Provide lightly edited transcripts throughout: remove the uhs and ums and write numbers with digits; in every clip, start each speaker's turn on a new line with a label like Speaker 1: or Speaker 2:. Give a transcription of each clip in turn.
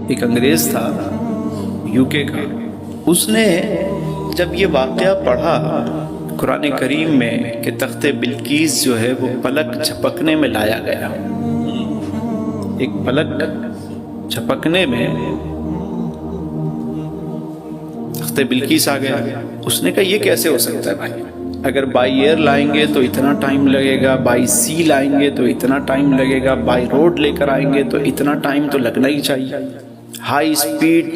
Speaker 1: ایک انگریز تھا UK کا، اس نے جب یہ واقعہ پڑھا قرآن کریم میں کہ تخت بلقیس جو ہے وہ پلک جھپکنے میں لایا گیا، ایک پلک جھپکنے میں تخت بلقیس آ گیا، اس نے کہا یہ کیسے ہو سکتا ہے بھائی؟ اگر بائی ایئر لائیں گے تو اتنا ٹائم لگے گا، بائی سی لائیں گے تو اتنا ٹائم لگے گا، بائی روڈ لے کر آئیں گے تو اتنا ٹائم تو لگنا ہی چاہیے، ہائی اسپیڈ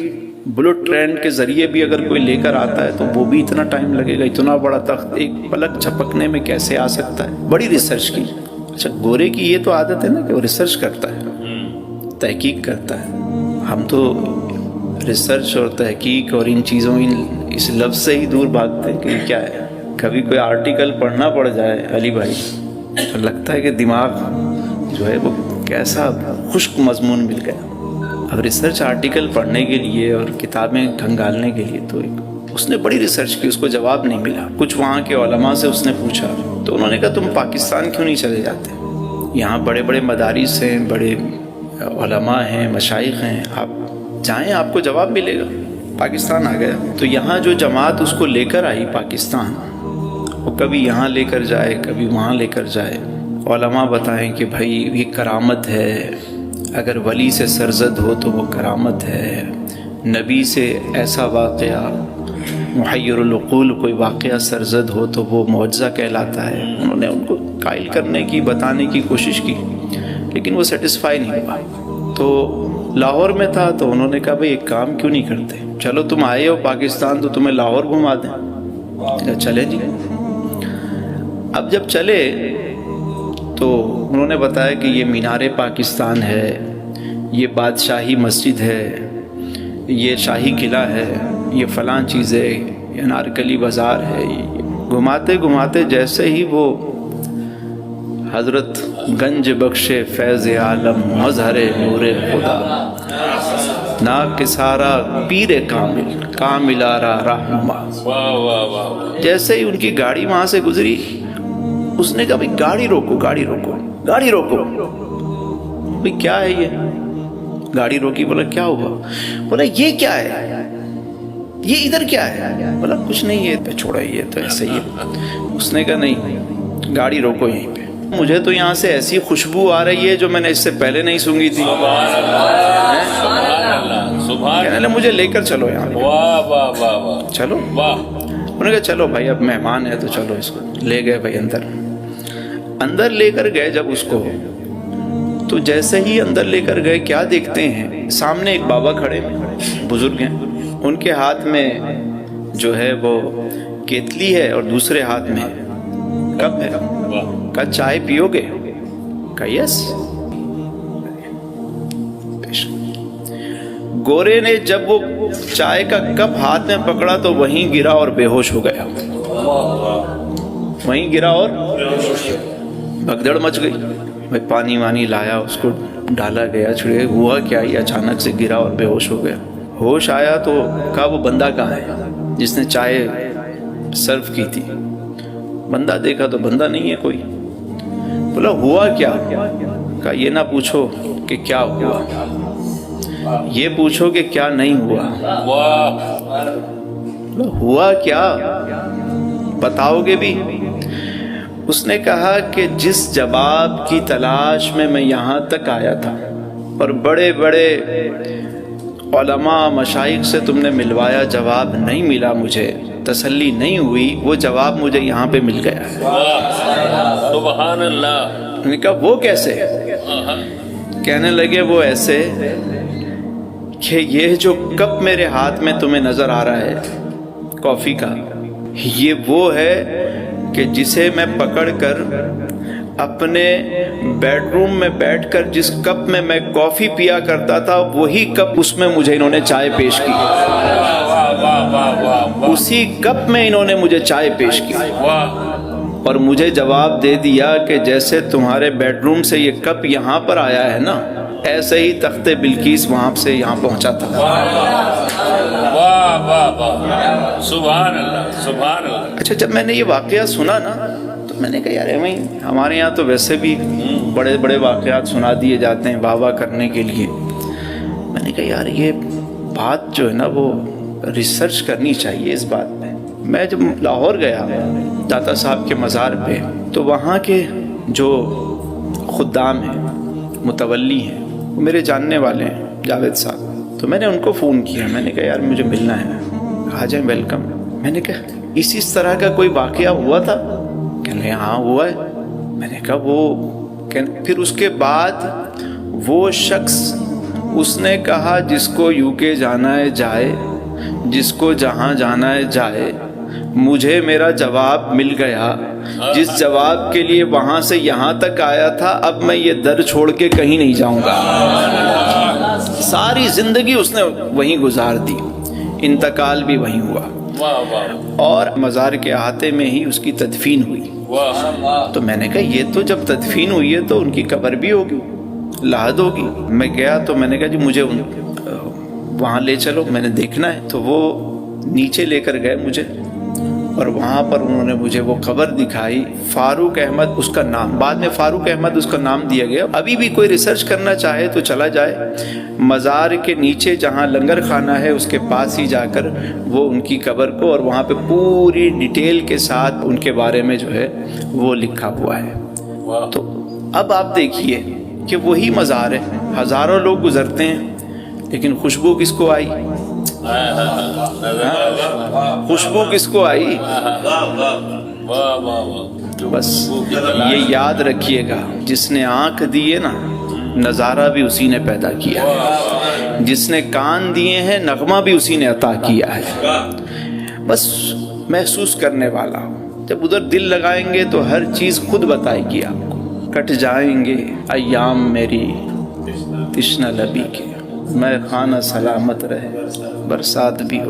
Speaker 1: بلٹ ٹرین کے ذریعے بھی اگر کوئی لے کر آتا ہے تو وہ بھی اتنا ٹائم لگے گا، اتنا بڑا تخت ایک پلک جھپکنے میں کیسے آ سکتا ہے؟ بڑی ریسرچ کی۔ اچھا، گورے کی یہ تو عادت ہے نا کہ وہ ریسرچ کرتا ہے، تحقیق کرتا ہے، ہم تو ریسرچ اور تحقیق اور ان چیزوں اس لفظ سے ہی دور بھاگتے ہیں کہ یہ کیا ہے۔ کبھی کوئی آرٹیکل پڑھنا پڑ جائے علی بھائی تو لگتا ہے کہ دماغ جو ہے وہ کیسا خشک مضمون مل گیا۔ اب ریسرچ آرٹیکل پڑھنے کے لیے اور کتابیں کھنگالنے کے لیے تو اس نے بڑی ریسرچ کی، اس کو جواب نہیں ملا۔ کچھ وہاں کے علماء سے اس نے پوچھا تو انہوں نے کہا تم پاکستان کیوں نہیں چلے جاتے؟ یہاں بڑے بڑے مدارس ہیں، بڑے علماء ہیں، مشائخ ہیں، آپ جائیں، آپ کو جواب ملے گا۔ پاکستان آ گیا تو یہاں جو جماعت اس کو لے کر آئی پاکستان، وہ کبھی یہاں لے کر جائے، کبھی وہاں لے کر جائے۔ علماء بتائیں کہ بھائی یہ کرامت ہے، اگر ولی سے سرزد ہو تو وہ کرامت ہے، نبی سے ایسا واقعہ محیر العقول کوئی واقعہ سرزد ہو تو وہ معجزہ کہلاتا ہے۔ انہوں نے ان کو قائل کرنے کی، بتانے کی کوشش کی، لیکن وہ سیٹسفائی نہیں ہوا۔ تو لاہور میں تھا تو انہوں نے کہا بھئی ایک کام کیوں نہیں کرتے، چلو تم آئے ہو پاکستان تو تمہیں لاہور گھما دیں۔ چلے جی۔ اب جب چلے تو انہوں نے بتایا کہ یہ مینار پاکستان ہے، یہ بادشاہی مسجد ہے، یہ شاہی قلعہ ہے، یہ فلاں چیز ہے، یہ انارکلی بازار ہے۔ گھماتے گھماتے جیسے ہی وہ حضرت گنج بخش فیض عالم مظہر نور خدا ناکسارا پیر کامل کامل آرا رہنما، جیسے ہی ان کی گاڑی وہاں سے گزری، اس نے کہا بھئی گاڑی روکو، گاڑی روکو، گاڑی روکو۔ بھئی کیا ہے یہ؟ گاڑی روکی، بولا کیا ہوا؟ بولا یہ کیا ہے، یہ ادھر کیا ہے؟ بولا کچھ نہیں، یہ چھوڑا، یہ تو ایسے ہی ہے۔ اس نے کہا نہیں، گاڑی روکو یہیں پہ، مجھے تو یہاں سے ایسی خوشبو آ رہی ہے جو میں نے اس سے پہلے نہیں سونگی تھی، کہنے لگا مجھے لے کر چلو یہاں پہ۔ چلو، انہوں نے کہا چلو بھائی اب مہمان ہے تو چلو اس کو لے گئے۔ بھائی اندر لے کر گئے جب اس کو، تو جیسے ہی اندر لے کر گئے کیا دیکھتے ہیں، سامنے ایک بابا کھڑے ہیں، بزرگ ہیں، ان کے ہاتھ میں جو ہے وہ کیتلی ہے اور دوسرے ہاتھ میں کپ ہے۔ کہا چائے پیو گے؟ کہا یس۔ گورے نے جب وہ چائے کا کپ ہاتھ میں پکڑا تو وہیں گرا اور بے ہوش ہو گیا، وہیں گرا اور بھگدڑ مچ گئی۔ بھائی پانی وانی لایا، اس کو ڈالا گیا، چھڑے ہوا کیا، یہ اچانک سے گرا اور بے ہوش ہو گیا۔ ہوش آیا تو کہا وہ بندہ کہاں ہے جس نے چائے سرو کی تھی؟ بندہ دیکھا تو بندہ نہیں ہے کوئی۔ بولا ہوا کیا؟ کہا یہ نہ پوچھو کہ کیا ہوا، یہ پوچھو کہ کیا نہیں ہوا۔ ہوا کیا بتاؤ گے بھی؟ اس نے کہا کہ جس جواب کی تلاش میں میں یہاں تک آیا تھا اور بڑے بڑے علماء مشائخ سے تم نے ملوایا، جواب نہیں ملا، مجھے تسلی نہیں ہوئی، وہ جواب مجھے یہاں پہ مل گیا ہے۔
Speaker 2: سبحان اللہ۔
Speaker 1: میں نے کہا وہ کیسے؟ کہنے لگے وہ ایسے کہ یہ جو کپ میرے ہاتھ میں تمہیں نظر آ رہا ہے کافی کا، یہ وہ ہے کہ جسے میں پکڑ کر اپنے بیڈ روم میں بیٹھ کر جس کپ میں میں کافی پیا کرتا تھا، وہی کپ اس میں مجھے انہوں نے چائے پیش کی، اسی کپ میں انہوں نے مجھے چائے پیش کی، اور مجھے جواب دے دیا کہ جیسے تمہارے بیڈ روم سے یہ کپ یہاں پر آیا ہے نا، ایسے ہی تخت بلقیس وہاں سے یہاں پہنچا تھا۔
Speaker 2: سبحان اللہ، سبحان اللہ۔
Speaker 1: اچھا، جب میں نے یہ واقعہ سنا نا تو میں نے کہا یار ہمارے یہاں تو ویسے بھی بڑے بڑے واقعات سنا دیے جاتے ہیں واہ واہ کرنے کے لیے، میں نے کہا یار یہ بات جو ہے نا وہ ریسرچ کرنی چاہیے اس بات میں. میں جب لاہور گیا داتا صاحب کے مزار پہ تو وہاں کے جو خدام ہیں متولی ہیں وہ میرے جاننے والے ہیں جاوید صاحب. تو میں نے ان کو فون کیا, میں نے کہا یار مجھے ملنا ہے, آ جائیں ویلکم. میں نے کہا اس طرح کا کوئی واقعہ ہوا تھا؟ کہنے لگے ہاں ہوا ہے. میں نے کہا پھر اس کے بعد وہ شخص اس نے کہا جس کو یو کے جانا ہے جائے, جس کو جہاں جانا ہے جائے. مجھے میرا جواب مل گیا, جس جواب کے لیے وہاں سے یہاں تک آیا تھا اب میں یہ در چھوڑ کے کہیں نہیں جاؤں گا. ساری زندگی اس نے وہیں گزار دی, انتقال بھی وہیں ہوا اور مزار کے احاطے میں ہی اس کی تدفین ہوئی. تو میں نے کہا یہ تو جب تدفین ہوئی ہے تو ان کی قبر بھی ہوگی, لحد ہوگی. میں گیا تو میں نے کہا جی مجھے وہاں لے چلو, میں نے دیکھنا ہے. تو وہ نیچے لے کر گئے مجھے اور وہاں پر انہوں نے مجھے وہ قبر دکھائی. فاروق احمد اس کا نام, بعد میں فاروق احمد اس کا نام دیا گیا. ابھی بھی کوئی ریسرچ کرنا چاہے تو چلا جائے, مزار کے نیچے جہاں لنگر خانہ ہے اس کے پاس ہی جا کر وہ ان کی قبر کو, اور وہاں پہ پوری ڈیٹیل کے ساتھ ان کے بارے میں جو ہے وہ لکھا ہوا ہے. تو اب آپ دیکھیے کہ وہی مزار ہے, ہزاروں لوگ گزرتے ہیں لیکن خوشبو کس کو آئی؟ خوشبو کس کو آئی؟ بس یہ یاد رکھیے گا, جس نے آنکھ دیے نا نظارہ بھی اسی نے پیدا کیا ہے, جس نے کان دیے ہیں نغمہ بھی اسی نے عطا کیا ہے. بس محسوس کرنے والا ہو, جب ادھر دل لگائیں گے تو ہر چیز خود بتائے گی آپ کو. کٹ جائیں گے ایام میری تشنہ لبی کے, میں خانہ سلامت رہے برسات بھی ہو.